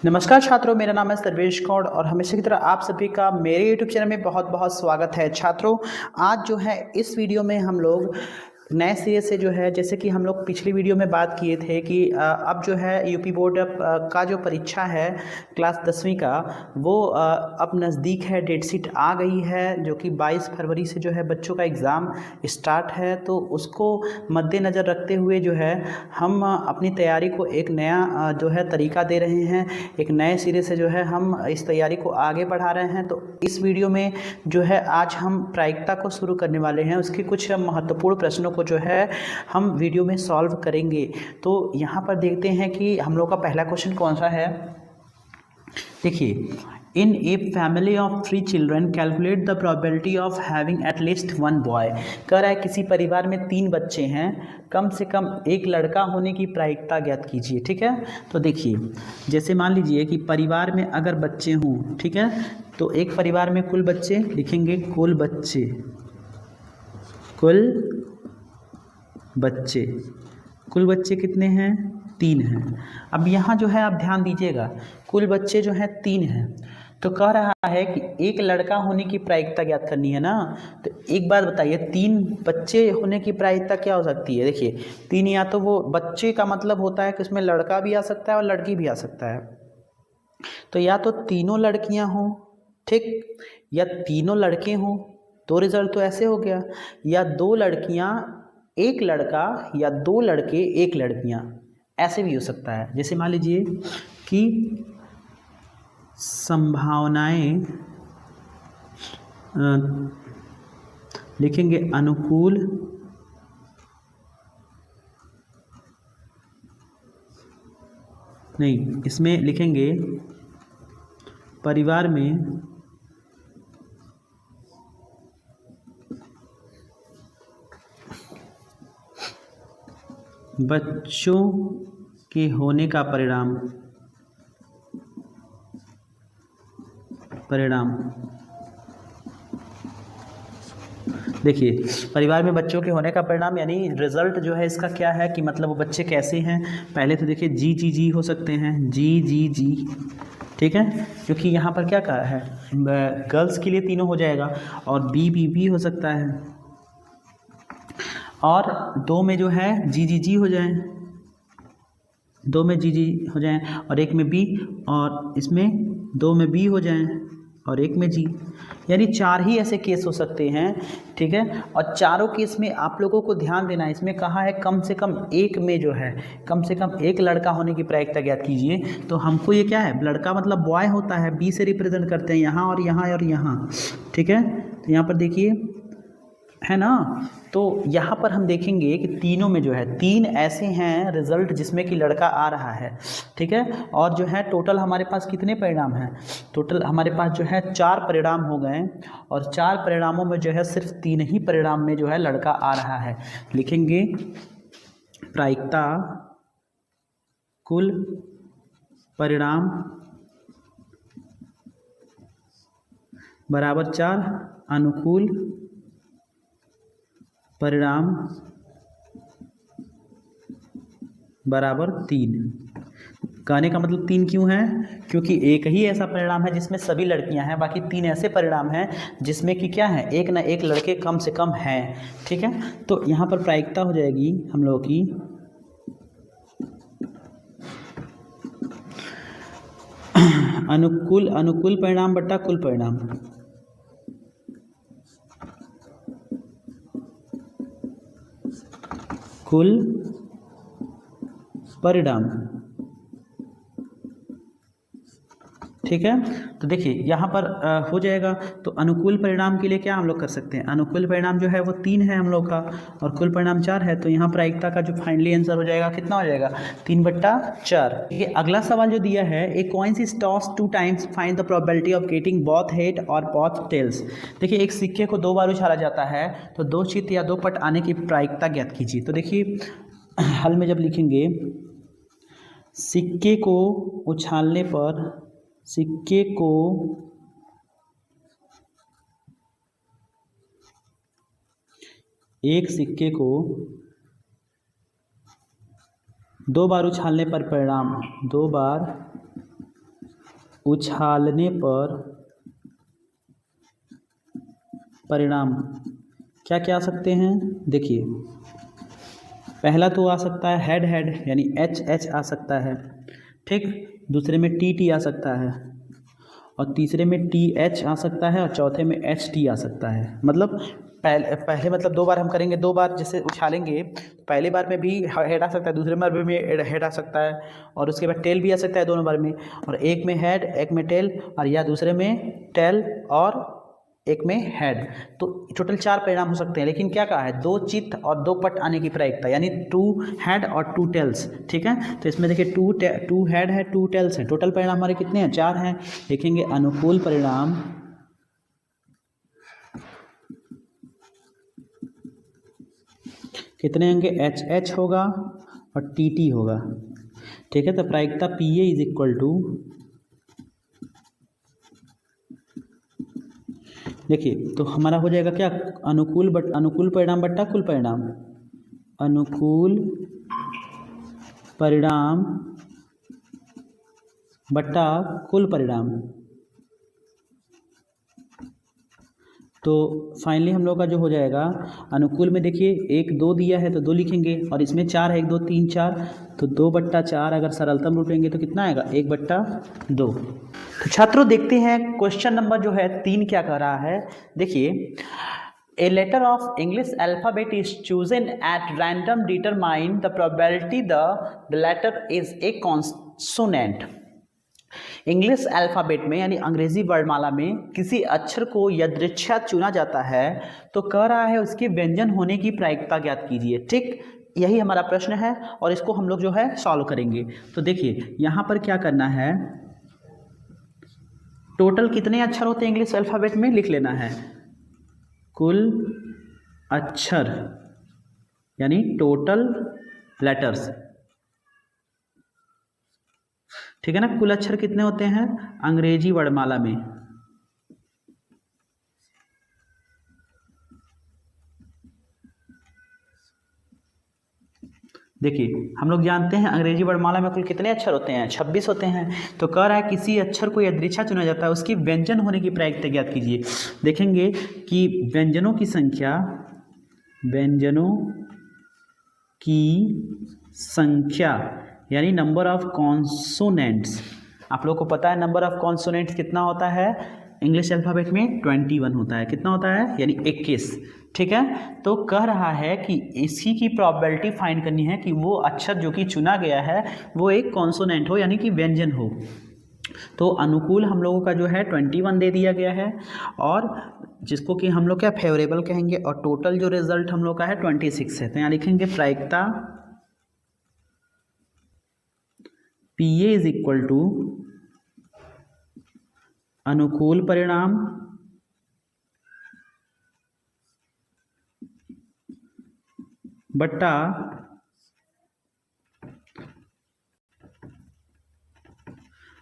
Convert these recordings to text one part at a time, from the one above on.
नमस्कार छात्रों, मेरा नाम है सर्वेश गौड़ और हमेशा की तरह आप सभी का मेरे यूट्यूब चैनल में बहुत बहुत स्वागत है। छात्रों, आज जो है इस वीडियो में हम लोग नए सिरे से जो है, जैसे कि हम लोग पिछली वीडियो में बात किए थे कि अब जो है यूपी बोर्ड का जो परीक्षा है क्लास 10वीं का वो अब नज़दीक है। डेट शीट आ गई है जो कि 22 फरवरी से जो है बच्चों का एग्ज़ाम स्टार्ट है। तो उसको मद्देनज़र रखते हुए जो है हम अपनी तैयारी को एक नया जो है तरीका दे रहे हैं, एक नए सिरे से जो है हम इस तैयारी को आगे बढ़ा रहे हैं। तो इस वीडियो में जो है आज हम प्रायिकता को शुरू करने वाले हैं, उसके कुछ महत्वपूर्ण प्रश्नों को जो है हम वीडियो में सॉल्व करेंगे। तो यहाँ पर देखते हैं कि हम लोग का पहला क्वेश्चन कौन सा है। देखिए, in a family of 3 children calculate the probability of having at least 1 boy. कह रहा है किसी परिवार में 3 बच्चे हैं, कम से कम एक लड़का होने की प्रायिकता ज्ञात कीजिए। ठीक है, तो देखिए, जैसे मान लीजिए कि परिवार में अगर बच्चे हों, ठीक है, तो एक परिवार में कुल बच्चे लिखेंगे, कुल बच्चे कितने हैं? 3 हैं। अब यहाँ जो है आप ध्यान दीजिएगा, कुल बच्चे जो हैं 3 हैं, तो कह रहा है कि एक लड़का होने की प्रायिकता ज्ञात करनी है ना। तो एक बात बताइए, 3 बच्चे होने की प्रायिकता क्या हो सकती है? देखिए, 3 या तो वो बच्चे का मतलब होता है कि उसमें लड़का भी आ सकता है और लड़की भी आ सकता है। तो या तो तीनों लड़कियां हों, ठीक, या तीनों लड़के हों, 2 रिजल्ट तो ऐसे हो गया, या 2 लड़कियां एक लड़का, या 2 लड़के एक लड़कियां, ऐसे भी हो सकता है। जैसे मान लीजिए कि संभावनाएं लिखेंगे अनुकूल नहीं, इसमें लिखेंगे परिवार में बच्चों के होने का परिणाम देखिए, परिवार में बच्चों के होने का परिणाम यानी रिजल्ट जो है इसका क्या है कि मतलब वो बच्चे कैसे हैं। पहले तो देखिए जी हो सकते हैं, जी, ठीक है, क्योंकि यहाँ पर क्या कहा है, गर्ल्स के लिए तीनों हो जाएगा, और बी हो सकता है, और 2 में जो है जी हो जाए, 2 में जी हो जाए, और 1 में बी, और इसमें 2 में बी हो जाए और 1 में जी, यानी 4 ही ऐसे केस हो सकते हैं। ठीक है, और चारों केस में आप लोगों को ध्यान देना है, इसमें कहा है कम से कम एक में जो है कम से कम एक लड़का होने की प्रायिकता ज्ञात कीजिए। तो हमको ये क्या है, लड़का मतलब बॉय होता है, बी से रिप्रेजेंट करते हैं यहाँ और यहाँ और यहाँ। ठीक है, तो यहाँ पर देखिए है ना, तो यहाँ पर हम देखेंगे कि तीनों में जो है 3 ऐसे हैं रिजल्ट जिसमें कि लड़का आ रहा है। ठीक है, और जो है टोटल हमारे पास कितने परिणाम हैं? टोटल हमारे पास जो है 4 परिणाम हो गए, और 4 परिणामों में जो है सिर्फ 3 ही परिणाम में जो है लड़का आ रहा है। लिखेंगे प्रायिकता कुल परिणाम बराबर 4, अनुकूल परिणाम बराबर 3। कहने का मतलब 3 क्यों है? क्योंकि एक ही ऐसा परिणाम है जिसमें सभी लड़कियां हैं, बाकी 3 ऐसे परिणाम हैं जिसमें कि क्या है, एक ना एक लड़के कम से कम हैं। ठीक है, तो यहाँ पर प्रायिकता हो जाएगी हम लोगों की अनुकूल परिणाम बट्टा कुल परिणाम। कुल परिणाम, ठीक है। तो देखिए यहाँ पर हो जाएगा। तो अनुकूल परिणाम के लिए क्या हम लोग कर सकते हैं, अनुकूल परिणाम जो है वो 3 है हम लोग का, और कुल परिणाम 4 है। तो यहाँ प्रायिकता का जो फाइनली आंसर हो जाएगा कितना हो जाएगा, 3/4। ये अगला सवाल जो दिया है, a coin is toss 2 times, find the probability of getting both head और बोथ टेल्स। देखिए, एक सिक्के को 2 बार उछाला जाता है तो 2 चित या 2 पट आने की प्रायिकता ज्ञात कीजिए। तो देखिए, हल में जब लिखेंगे सिक्के को उछालने पर सिक्के को एक सिक्के को 2 बार उछालने पर परिणाम 2 बार उछालने पर परिणाम क्या क्या आ सकते हैं? देखिए, पहला तो आ सकता है हेड हेड यानी एच एच आ सकता है, ठीक। दूसरे में टी टी आ सकता है, और तीसरे में टी एच आ सकता है, और चौथे में एच टी आ सकता है। मतलब पहले मतलब 2 बार हम करेंगे, 2 बार जैसे उछालेंगे, पहले बार में भी हेड आ सकता है, दूसरे बार में भी हेड आ सकता है, और उसके बाद टेल भी आ सकता है दोनों बार में। और एक में हेड, एक में टेल, और या दूसरे में टेल और एक में हेड। तो टोटल 4 परिणाम हो सकते हैं। लेकिन क्या कहा है? 2 चित्त और 2 पट आने की प्रायिकता, यानी 2 हेड और 2 टेल्स, ठीक है। तो इसमें देखिए 2 हेड है, 2 टेल्स है, टोटल परिणाम हमारे कितने हैं? 4 हैं। लिखेंगे अनुकूल परिणाम कितने होंगे? एच एच होगा और टी टी होगा, ठीक है। तो प्रायिकता P A is equal to, देखिए तो हमारा हो जाएगा क्या? अनुकूल परिणाम बट्टा कुल परिणाम, अनुकूल परिणाम बट्टा कुल परिणाम। तो फाइनली हम लोग का जो हो जाएगा अनुकूल में, देखिए 1 2 दिया है तो 2 लिखेंगे, और इसमें 4 है, 1 2 3 4, तो 2/4 अगर सरलतम रूप लेंगे तो कितना आएगा? 1/2। तो छात्रों देखते हैं क्वेश्चन नंबर जो है 3 क्या कह रहा है। देखिए, A letter of English alphabet is chosen at random, determine the probability the letter is a consonant। English alphabet में यानी अंग्रेजी वर्णमाला में किसी अक्षर को यादृच्छा चुना जाता है, तो कह रहा है उसके व्यंजन होने की प्रायिकता ज्ञात कीजिए, ठीक। यही हमारा प्रश्न है और इसको हम लोग जो है सॉल्व करेंगे। तो देखिए यहाँ पर क्या करना है, टोटल कितने अक्षर होते हैं इंग्लिश अल्फ़ाबेट में लिख लेना है, कुल अक्षर यानी टोटल लेटर्स, ठीक है ना। कुल अक्षर कितने होते हैं अंग्रेजी वर्णमाला में? देखिए हम लोग जानते हैं अंग्रेजी वर्णमाला में कुल कितने अक्षर होते हैं? 26 होते हैं। तो कह रहा है किसी अक्षर को यादृच्छा चुना जाता है, उसकी व्यंजन होने की प्रायिकता ज्ञात कीजिए। देखेंगे कि व्यंजनों की संख्या यानी नंबर ऑफ कॉन्सोनेंट्स, आप लोग को पता है नंबर ऑफ कॉन्सोनेंट्स कितना होता है इंग्लिश अल्फ़ाबेट में? 21 होता है। कितना होता है? यानी 21, ठीक है। तो कह रहा है कि इसी की प्रोबेबिलिटी फाइंड करनी है कि वो अक्षर जो कि चुना गया है वो एक कॉन्सोनेंट हो यानी कि व्यंजन हो। तो अनुकूल हम लोगों का जो है 21 दे दिया गया है, और जिसको कि हम लोग क्या फेवरेबल कहेंगे, और टोटल जो रिजल्ट हम लोग का है 26 है। तो यहाँ लिखेंगे प्रायिकता P A is equal to अनुकूल परिणाम बट्टा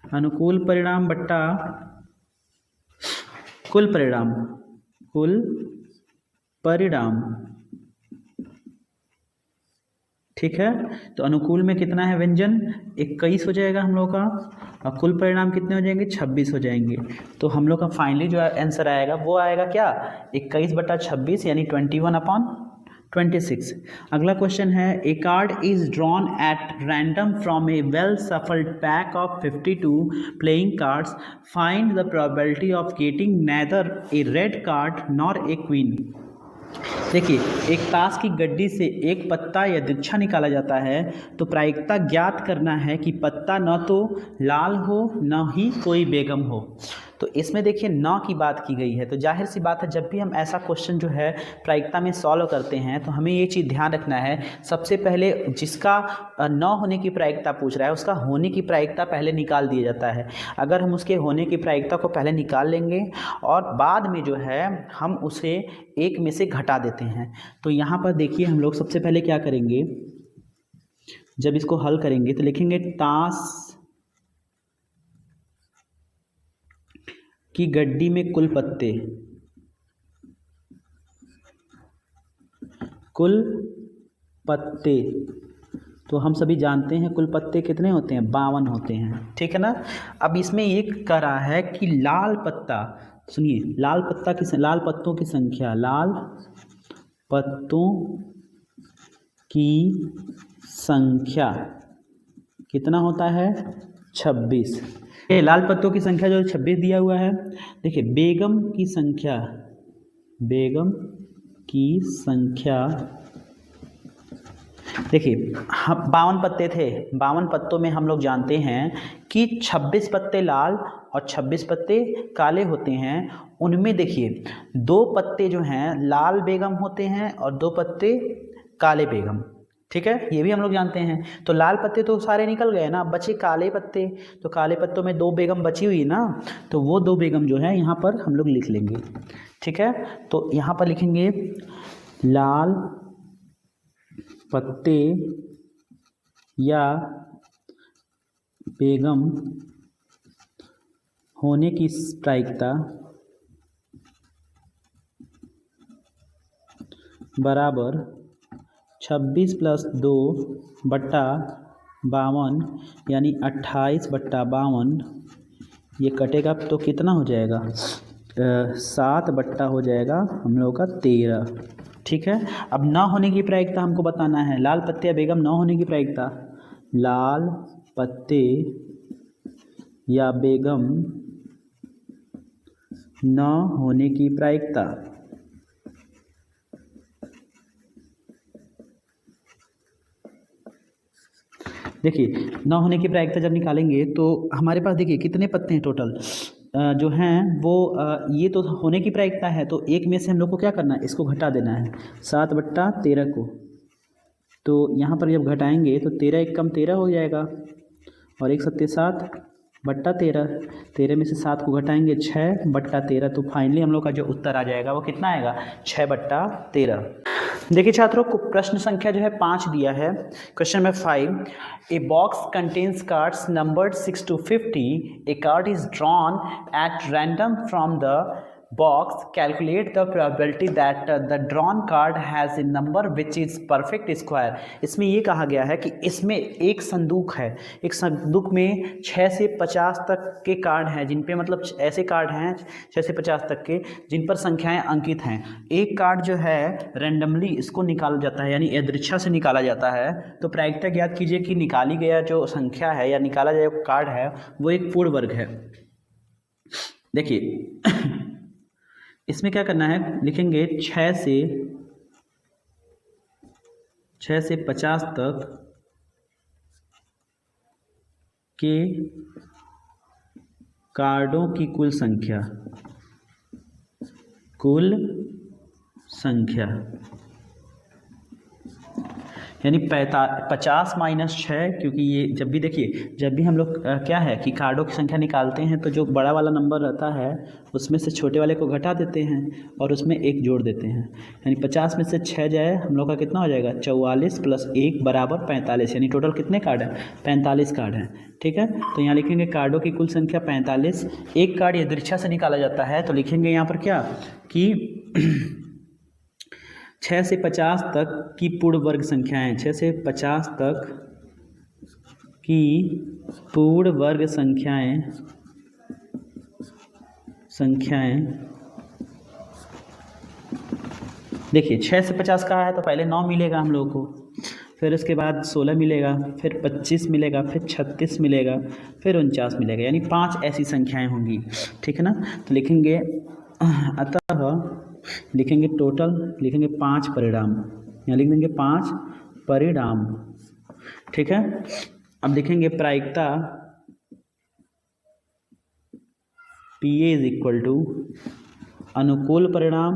अनुकूल परिणाम बट्टा कुल परिणाम, ठीक है। तो अनुकूल में कितना है व्यंजन? 21 हो जाएगा हम लोग का, और कुल परिणाम कितने हो जाएंगे? 26 हो जाएंगे। तो हम लोग का फाइनली जो आंसर आएगा वो आएगा क्या? 21/26 यानी 21/26। अगला क्वेश्चन है, a card is drawn at random from a well shuffled pack of 52 playing cards, find the probability of getting neither a red card nor a queen. देखिए एक ताश की गड्डी से एक पत्ता या दीक्षा निकाला जाता है, तो प्रायिकता ज्ञात करना है कि पत्ता न तो लाल हो न ही कोई बेगम हो। तो इसमें देखिए न की बात की गई है, तो जाहिर सी बात है जब भी हम ऐसा क्वेश्चन जो है प्रायिकता में सॉल्व करते हैं तो हमें ये चीज़ ध्यान रखना है, सबसे पहले जिसका न होने की प्रायिकता पूछ रहा है उसका होने की प्रायिकता पहले निकाल दिया जाता है। अगर हम उसके होने की प्रायिकता को पहले निकाल लेंगे और बाद में जो है हम उसे एक में से घटा देते हैं। तो यहाँ पर देखिए हम लोग सबसे पहले क्या करेंगे, जब इसको हल करेंगे तो लिखेंगे ताश की गड्डी में कुल पत्ते, तो हम सभी जानते हैं कुल पत्ते कितने होते हैं, 52 होते हैं, ठीक है ना। अब इसमें ये कह रहा है कि लाल पत्ता, सुनिए, लाल पत्तों की संख्या, लाल पत्तों की संख्या कितना होता है, 26। ये लाल पत्तों की संख्या जो 26 दिया हुआ है। देखिए बेगम की संख्या, बेगम की संख्या, देखिए 52 पत्ते थे, 52 पत्तों में हम लोग जानते हैं कि 26 पत्ते लाल और 26 पत्ते काले होते हैं। उनमें देखिए 2 पत्ते जो हैं लाल बेगम होते हैं और 2 पत्ते काले बेगम, ठीक है, ये भी हम लोग जानते हैं। तो लाल पत्ते तो सारे निकल गए ना, बचे काले पत्ते। तो काले पत्तों में 2 बेगम बची हुई ना, तो वो 2 बेगम जो है यहाँ पर हम लोग लिख लेंगे, ठीक है। तो यहाँ पर लिखेंगे लाल पत्ते या बेगम होने की प्रायिकता बराबर 26 + 2 बट्टा 52 यानी 28 बट्टा 52। ये कटेगा तो कितना हो जाएगा, 7 बट्टा हो जाएगा हम लोगों का 13, ठीक है। अब न होने की प्रायिकता हमको बताना है, लाल पत्ते या बेगम न होने की प्रायिकता, लाल पत्ते या बेगम न होने की प्रायिकता, देखिए न होने की प्रायिकता जब निकालेंगे तो हमारे पास देखिए कितने पत्ते हैं टोटल जो हैं वो ये तो होने की प्रायिकता है, तो एक में से हम लोग को क्या करना है, इसको घटा देना है 7 बट्टा 13 को। तो यहाँ पर जब घटाएंगे तो 13 एक कम 13 हो जाएगा और 1 7 7 बट्टा 13, 13 में से 7 को घटाएंगे 6 बट्टा 13। तो फाइनली हम लोग का जो उत्तर आ जाएगा वो कितना आएगा, 6 बट्टा 13। देखिए छात्रों को प्रश्न संख्या जो है 5 दिया है। Question number 5, a box contains cards numbered 6 to 50. A card is drawn at random from the box, calculate the probability that the drawn card has a number which is perfect square. इसमें ये कहा गया है कि इसमें एक संदूक है, एक संदूक में 6 से 50 तक के कार्ड हैं, जिन पे मतलब ऐसे कार्ड हैं 6 से 50 तक के जिन पर संख्याएं अंकित हैं। एक कार्ड जो है रैंडमली इसको निकाला जाता है, यानी यादृच्छा से निकाला जाता है। तो प्रायिकता ज्ञात कीजिए कि निकाली गया जो संख्या है या निकाला गया कार्ड है वो एक पूर्ण वर्ग है। देखिए इसमें क्या करना है, लिखेंगे 6 से 50 तक के कार्डों की कुल संख्या यानी 50 - 6, क्योंकि ये जब भी देखिए जब भी हम लोग क्या है कि कार्डों की संख्या निकालते हैं तो जो बड़ा वाला नंबर रहता है उसमें से छोटे वाले को घटा देते हैं और उसमें 1 जोड़ देते हैं, यानी 50 में से 6 जाए हम लोग का कितना हो जाएगा, 44 + 1 बराबर 45, यानी टोटल कितने कार्ड हैं, 45 कार्ड हैं, ठीक है। तो यहाँ लिखेंगे कार्डों की कुल संख्या 45। एक कार्ड यादृच्छा से निकाला जाता है तो लिखेंगे यहाँ पर क्या कि 6 से 50 तक की पूर्ण वर्ग संख्याएं, 6 से 50 तक की पूर्ण वर्ग संख्याएं देखिए 6 से 50 का है तो पहले 9 मिलेगा हम लोग को, फिर उसके बाद 16 मिलेगा, फिर 25 मिलेगा, फिर 36 मिलेगा, फिर 49 मिलेगा, यानी 5 ऐसी संख्याएं होंगी, ठीक है ना। तो लिखेंगे अतः लिखेंगे टोटल, लिखेंगे 5 परिणाम, यहाँ लिख देंगे 5 परिणाम, ठीक है। अब लिखेंगे प्रायिकता PA = अनुकूल परिणाम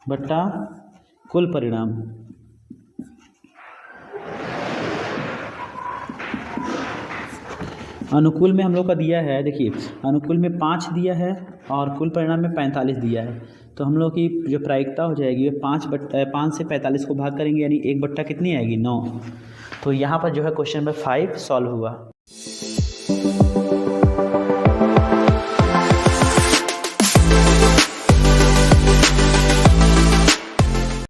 बट्टा कुल परिणाम। अनुकूल में हम लोग का दिया है, देखिए अनुकूल में 5 दिया है और कुल परिणाम में 45 दिया है, तो हम लोग की जो प्रायिकता हो जाएगी वो 5 से 45 को भाग करेंगे, यानी 1 बट्टा कितनी आएगी, 9। तो यहाँ पर जो है क्वेश्चन नंबर 5 सॉल्व हुआ।